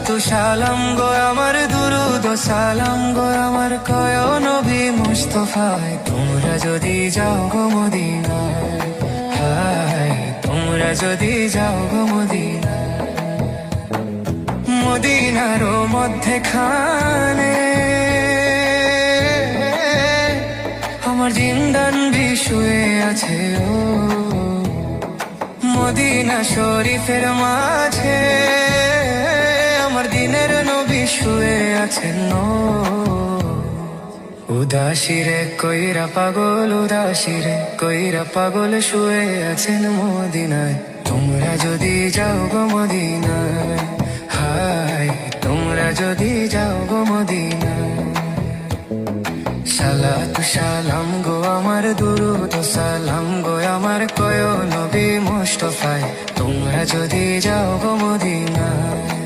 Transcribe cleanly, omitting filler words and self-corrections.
সালাতু সালাম গো আমার, দুরুদ ও সালাম গো আমার, কয় নবী মুস্তাফায়, তোমরা যদি যাও গো মদিনায়, হায় তোমরা যদি যাও গো মদিনায়। মদিনার মধ্যেখানে আমার জিন্দান শুয়ে আছে ও, মদিনা শরীফের মাঝে আমার দিনের নবী শুয়ে আছেন ও। উদাসীরে কইরা পাগল, উদাসীরে কইরা পাগল শুয়ে আছেন মদিনায়, তোমরা যদি যাও গো মদিনায়, হায় তোমরা যদি যাও গো মদিনায়। সালাতু সালাম গো আমার, দুরুদ ও সালাম গো আমার, কয় নবী মুস্তাফায়, তোমরা যদি যাও গো মদিনায়।